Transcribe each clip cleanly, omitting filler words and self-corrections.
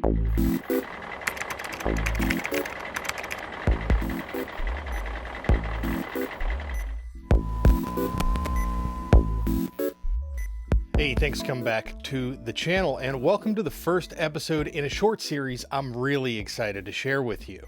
Hey, thanks for coming back to the channel, and welcome to the first episode in a short series I'm really excited to share with you.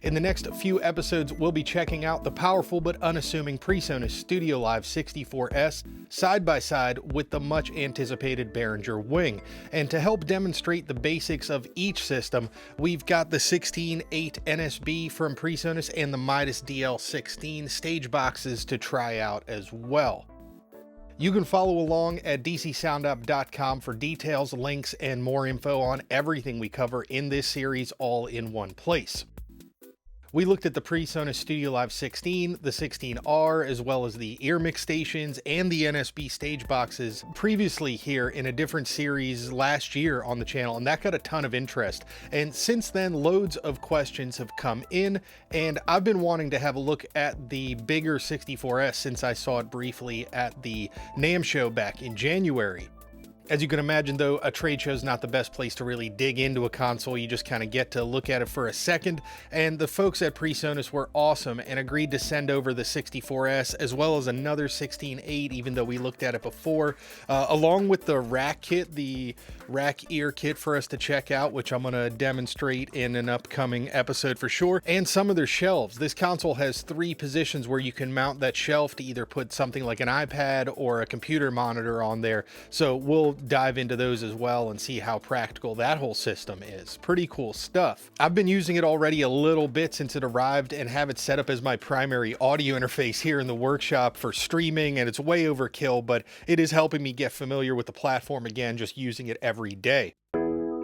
In the next few episodes, we'll be checking out the powerful but unassuming PreSonus StudioLive 64s side by side with the much anticipated Behringer Wing. And to help demonstrate the basics of each system, we've got the 16.8 NSB from PreSonus and the Midas DL16 stage boxes to try out as well. You can follow along at DcSoundOp.com for details, links, and more info on everything we cover in this series all in one place. We looked at the PreSonus StudioLive 16, the 16R, as well as the ear mix stations and the NSB stage boxes previously here in a different series last year on the channel, and that got a ton of interest. And since then, loads of questions have come in, and I've been wanting to have a look at the bigger 64S since I saw it briefly at the NAMM show back in January. As you can imagine, though, a trade show is not the best place to really dig into a console. You just kind of get to look at it for a second, and the folks at PreSonus were awesome and agreed to send over the 64S as well as another 16.8, even though we looked at it before, along with the rack kit, the rack ear kit for us to check out, which I'm going to demonstrate in an upcoming episode for sure, and some of their shelves. This console has 3 positions where you can mount that shelf to either put something like an iPad or a computer monitor on there, so we'll dive into those as well and see how practical that whole system is. Pretty cool stuff. I've been using it already a little bit since it arrived and have it set up as my primary audio interface here in the workshop for streaming, and it's way overkill, but it is helping me get familiar with the platform again, just using it every day.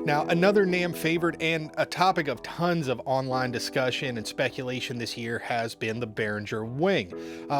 Now, another NAMM favorite and a topic of tons of online discussion and speculation this year has been the Behringer Wing.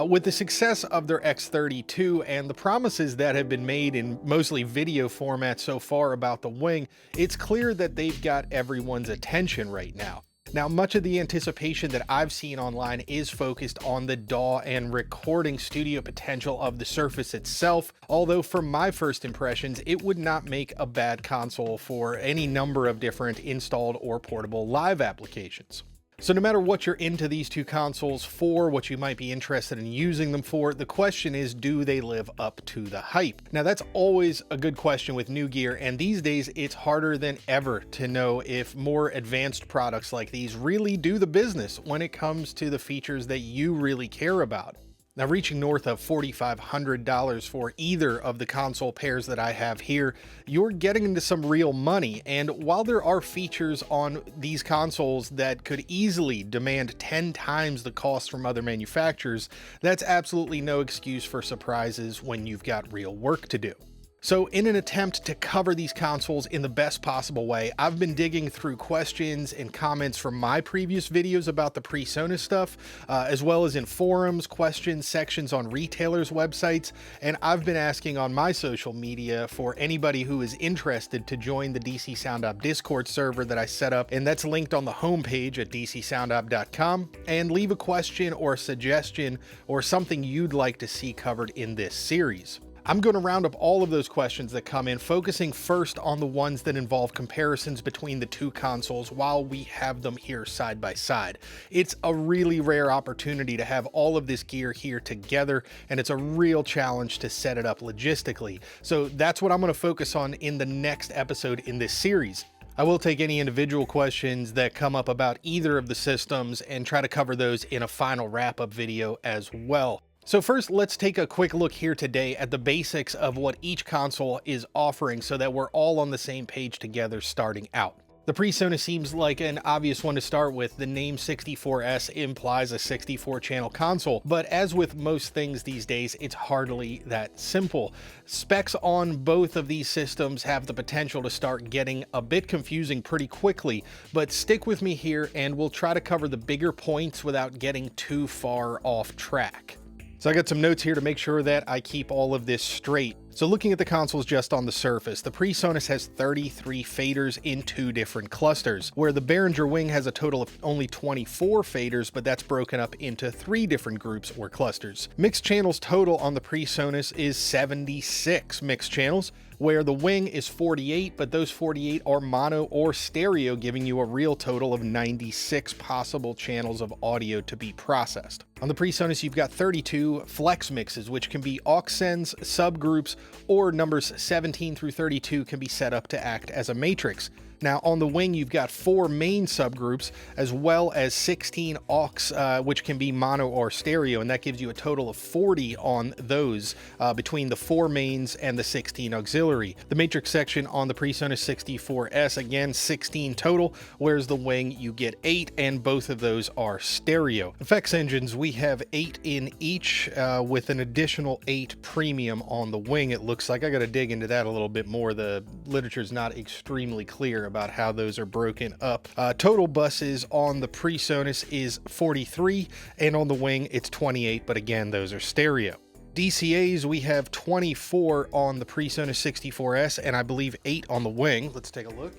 With the success of their X32 and the promises that have been made in mostly video format so far about the Wing, it's clear that they've got everyone's attention right now. Now, much of the anticipation that I've seen online is focused on the DAW and recording studio potential of the Surface itself, although from my first impressions, it would not make a bad console for any number of different installed or portable live applications. So no matter what you're into these two consoles for, what you might be interested in using them for, the question is, do they live up to the hype? Now, that's always a good question with new gear, and these days it's harder than ever to know if more advanced products like these really do the business when it comes to the features that you really care about. Now, reaching north of $4,500 for either of the console pairs that I have here, you're getting into some real money. And while there are features on these consoles that could easily demand 10 times the cost from other manufacturers, that's absolutely no excuse for surprises when you've got real work to do. So in an attempt to cover these consoles in the best possible way, I've been digging through questions and comments from my previous videos about the PreSonus stuff, as well as in forums, questions, sections on retailers' websites, and I've been asking on my social media for anybody who is interested to join the DcSoundOp Discord server that I set up, and that's linked on the homepage at DcSoundOp.com, and leave a question or a suggestion or something you'd like to see covered in this series. I'm going to round up all of those questions that come in, focusing first on the ones that involve comparisons between the two consoles while we have them here side by side. It's a really rare opportunity to have all of this gear here together, and it's a real challenge to set it up logistically. So that's what I'm going to focus on in the next episode in this series. I will take any individual questions that come up about either of the systems and try to cover those in a final wrap-up video as well. So first, let's take a quick look here today at the basics of what each console is offering so that we're all on the same page together starting out. The PreSonus seems like an obvious one to start with. The name 64S implies a 64-channel console, but as with most things these days, it's hardly that simple. Specs on both of these systems have the potential to start getting a bit confusing pretty quickly, but stick with me here and we'll try to cover the bigger points without getting too far off track. So I got some notes here to make sure that I keep all of this straight. So looking at the consoles just on the surface, the PreSonus has 33 faders in 2 different clusters, where the Behringer Wing has a total of only 24 faders, but that's broken up into 3 different groups or clusters. Mixed channels total on the PreSonus is 76 mixed channels, where the wing is 48, but those 48 are mono or stereo, giving you a real total of 96 possible channels of audio to be processed. On the PreSonus, you've got 32 flex mixes, which can be aux sends, subgroups, or numbers 17 through 32 can be set up to act as a matrix. Now on the wing, you've got 4 main subgroups as well as 16 aux, which can be mono or stereo, and that gives you a total of 40 on those between the 4 mains and the 16 auxiliary. The matrix section on the PreSonus 64s, again, 16 total, whereas the wing you get 8, and both of those are stereo. Effects engines, we have 8 in each with an additional 8 premium on the wing. It looks like I got to dig into that a little bit more. The literature is not extremely clear about how those are broken up. Total buses on the PreSonus is 43, and on the wing it's 28, but again, those are stereo. DCAs, we have 24 on the PreSonus 64s, and I believe 8 on the wing. Let's take a look.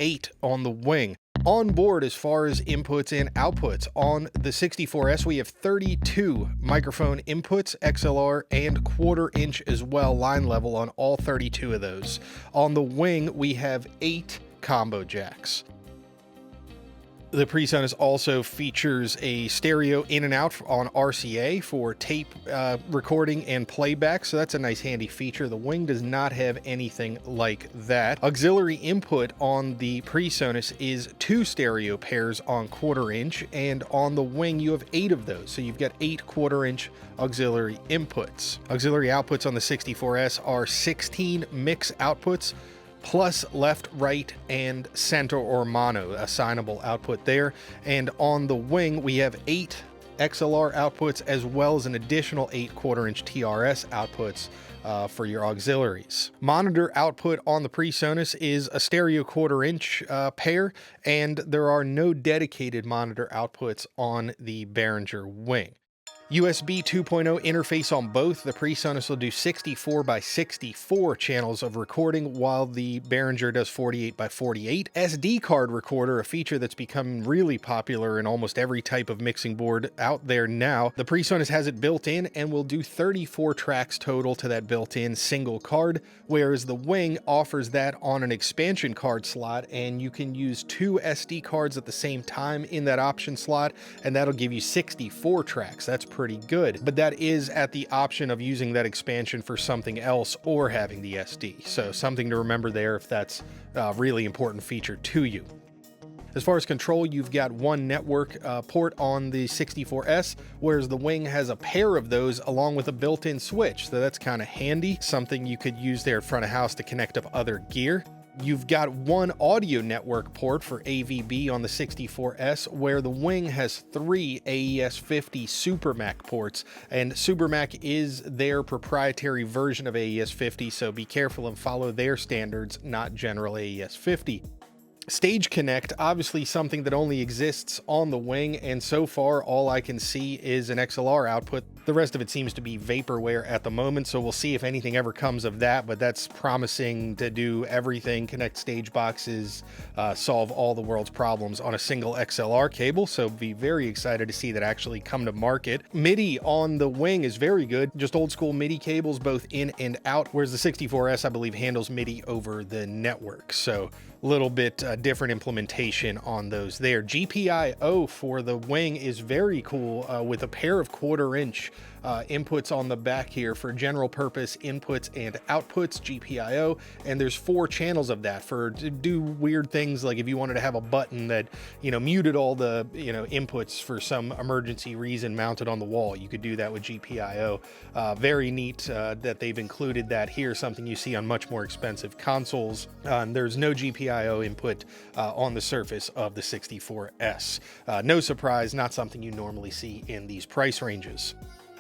8 on the wing. On board, as far as inputs and outputs, on the 64s, we have 32 microphone inputs, XLR, and 1/4 inch as well, line level on all 32 of those. On the wing, we have 8 combo jacks. The PreSonus also features a stereo in and out on RCA for tape recording and playback, so that's a nice handy feature. The wing does not have anything like that. Auxiliary input on the PreSonus is 2 stereo pairs on 1/4 inch, and on the wing you have 8 of those, so you've got 8 1/4 inch auxiliary inputs. Auxiliary outputs on the 64s are 16 mix outputs, plus left, right, and center or mono, assignable output there. And on the wing, we have 8 XLR outputs as well as an additional 8 1/4 inch TRS outputs for your auxiliaries. Monitor output on the PreSonus is a stereo 1/4 inch pair, and there are no dedicated monitor outputs on the Behringer wing. USB 2.0 interface on both. The PreSonus will do 64 by 64 channels of recording, while the Behringer does 48 by 48. SD card recorder, a feature that's become really popular in almost every type of mixing board out there now. The PreSonus has it built in and will do 34 tracks total to that built-in single card, whereas the wing offers that on an expansion card slot, and you can use 2 SD cards at the same time in that option slot, and that'll give you 64 tracks. That's pretty good, but that is at the option of using that expansion for something else or having the SD. So something to remember there if that's a really important feature to you. As far as control, you've got 1 network port on the 64s, whereas the wing has a pair of those along with a built-in switch. So that's kind of handy, something you could use there at front of house to connect up other gear. You've got 1 audio network port for AVB on the 64s, where the wing has 3 AES-50 SuperMac ports, and SuperMac is their proprietary version of AES-50, so be careful and follow their standards, not general AES-50. Stage Connect, obviously something that only exists on the wing, and so far all I can see is an XLR output. The rest of it seems to be vaporware at the moment, so we'll see if anything ever comes of that, but that's promising to do everything, connect stage boxes, solve all the world's problems on a single XLR cable, so be very excited to see that actually come to market. MIDI on the wing is very good, just old school MIDI cables both in and out, whereas the 64s I believe handles MIDI over the network, so a little bit different implementation on those there. GPIO for the wing is very cool with a pair of 1/4 inch inputs on the back here for general purpose inputs and outputs, GPIO, and there's 4 channels of that for to do weird things, like if you wanted to have a button that, you know, muted all the, you know, inputs for some emergency reason mounted on the wall, you could do that with GPIO. Very neat that they've included that here, something you see on much more expensive consoles. There's no GPIO input on the surface of the 64s. No surprise, not something you normally see in these price ranges.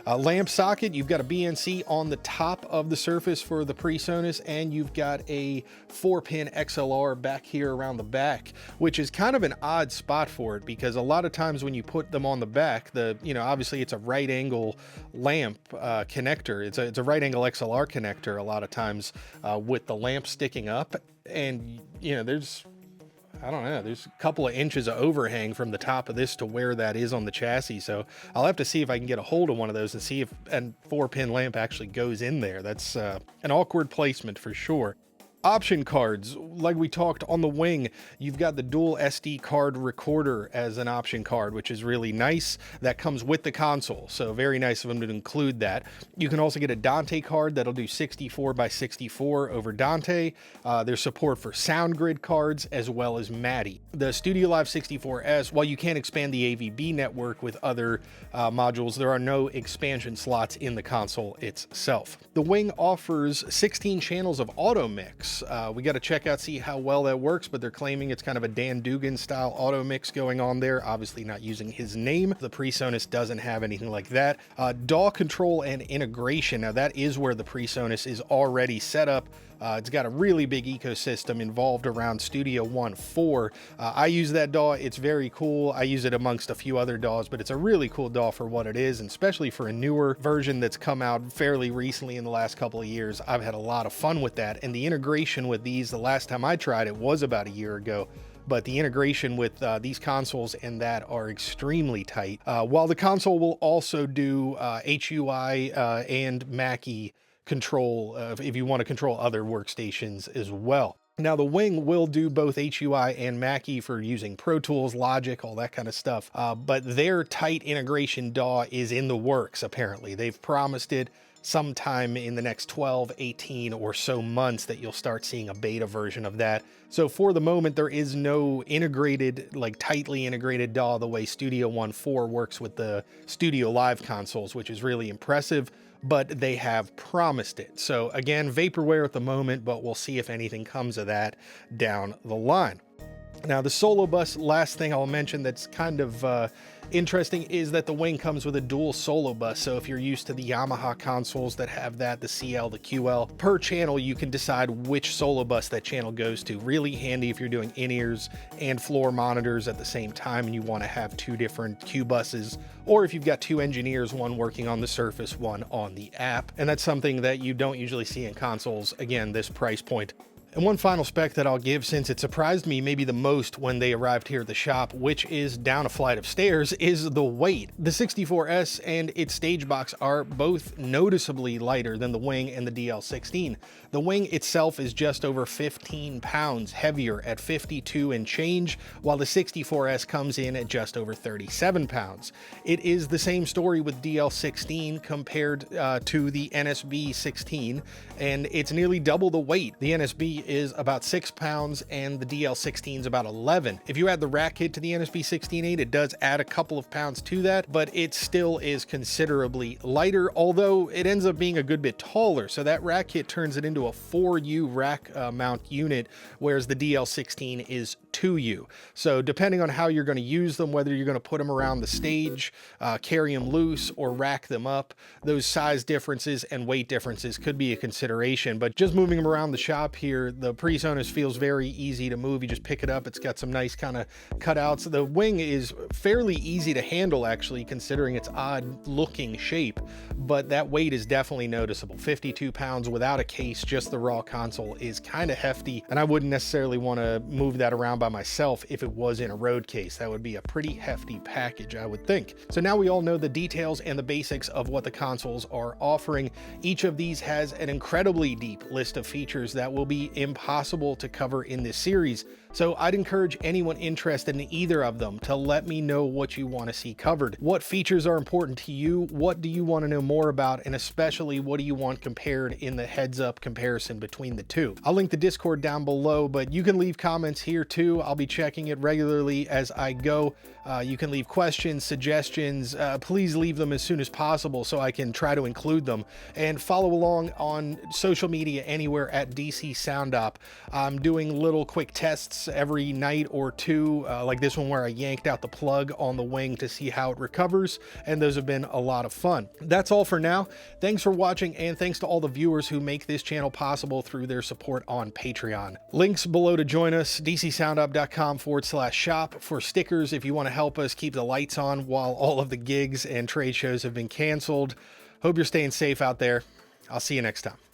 Lamp socket, you've got a BNC on the top of the surface for the PreSonus, and you've got a 4-pin XLR back here around the back, which is kind of an odd spot for it, because a lot of times when you put them on the back, obviously it's a right angle lamp connector. It's a right angle XLR connector a lot of times with the lamp sticking up, and there's I don't know, there's a couple of inches of overhang from the top of this to where that is on the chassis. So I'll have to see if I can get a hold of one of those and see if a 4-pin lamp actually goes in there. That's an awkward placement for sure. Option cards, like we talked on the wing, you've got the dual SD card recorder as an option card, which is really nice. That comes with the console, so very nice of them to include that. You can also get a Dante card that'll do 64 by 64 over Dante. There's support for SoundGrid cards as well as MADI. The StudioLive 64s, while you can expand the AVB network with other modules, there are no expansion slots in the console itself. The wing offers 16 channels of auto mix. We got to check out, see how well that works, but they're claiming it's kind of a Dan Dugan style auto mix going on there, obviously not using his name. The PreSonus doesn't have anything like that. DAW control and integration, now that is where the PreSonus is already set up. It's got a really big ecosystem involved around Studio One 4. I use that DAW, it's very cool. I use it amongst a few other DAWs, but it's a really cool DAW for what it is, and especially for a newer version that's come out fairly recently in the last couple of years. I've had a lot of fun with that, and the integration with these, the last time I tried it was about a year ago, but the integration with these consoles and that are extremely tight. While the console will also do HUI and Mackie control if you want to control other workstations as well. Now the wing will do both HUI and Mackie for using Pro Tools, Logic, all that kind of stuff, but their tight integration DAW is in the works apparently. They've promised it sometime in the next 12, 18 or so months that you'll start seeing a beta version of that. So for the moment, there is no integrated, like tightly integrated DAW the way Studio One 4 works with the StudioLive consoles, which is really impressive, but they have promised it. So again, vaporware at the moment, but we'll see if anything comes of that down the line. Now the solo bus, last thing I'll mention that's kind of interesting is that the wing comes with a dual solo bus. So if you're used to the Yamaha consoles that have that, the CL, the QL, per channel you can decide which solo bus that channel goes to. Really handy if you're doing in-ears and floor monitors at the same time and you want to have two different Q buses, or if you've got two engineers, one working on the Surface, one on the app. And that's something that you don't usually see in consoles, again, this price point. And one final spec that I'll give, since it surprised me maybe the most when they arrived here at the shop, which is down a flight of stairs, is the weight. The 64S and its stage box are both noticeably lighter than the wing and the DL16. The wing itself is just over 15 pounds heavier at 52 and change, while the 64S comes in at just over 37 pounds. It is the same story with DL16 compared to the NSB 16, and it's nearly double the weight. The NSB is about 6 pounds and the DL16 is about 11. If you add the rack kit to the NSB 16.8, it does add a couple of pounds to that, but it still is considerably lighter, although it ends up being a good bit taller. So that rack kit turns it into a 4U rack mount unit, whereas the DL16 is 2U. So depending on how you're going to use them, whether you're going to put them around the stage, carry them loose, or rack them up, those size differences and weight differences could be a consideration. But just moving them around the shop here, the PreSonus feels very easy to move. You just pick it up. It's got some nice kind of cutouts. The wing is fairly easy to handle, actually, considering its odd looking shape, but that weight is definitely noticeable. 52 pounds without a case, just the raw console, is kind of hefty, and I wouldn't necessarily want to move that around by myself if it was in a road case. That would be a pretty hefty package, I would think. So now we all know the details and the basics of what the consoles are offering. Each of these has an incredibly deep list of features that will be impossible to cover in this series. So I'd encourage anyone interested in either of them to let me know what you want to see covered. What features are important to you? What do you want to know more about? And especially, what do you want compared in the heads-up comparison between the two? I'll link the Discord down below, but you can leave comments here too. I'll be checking it regularly as I go. You can leave questions, suggestions. Please leave them as soon as possible so I can try to include them. And follow along on social media anywhere at DcSoundOp. I'm doing little quick tests every night or two, like this one where I yanked out the plug on the wing to see how it recovers, and those have been a lot of fun. That's all for now. Thanks for watching, and thanks to all the viewers who make this channel possible through their support on Patreon. Links below to join us, DcSoundOp.com/shop for stickers if you want to help us keep the lights on while all of the gigs and trade shows have been canceled. Hope you're staying safe out there. I'll see you next time.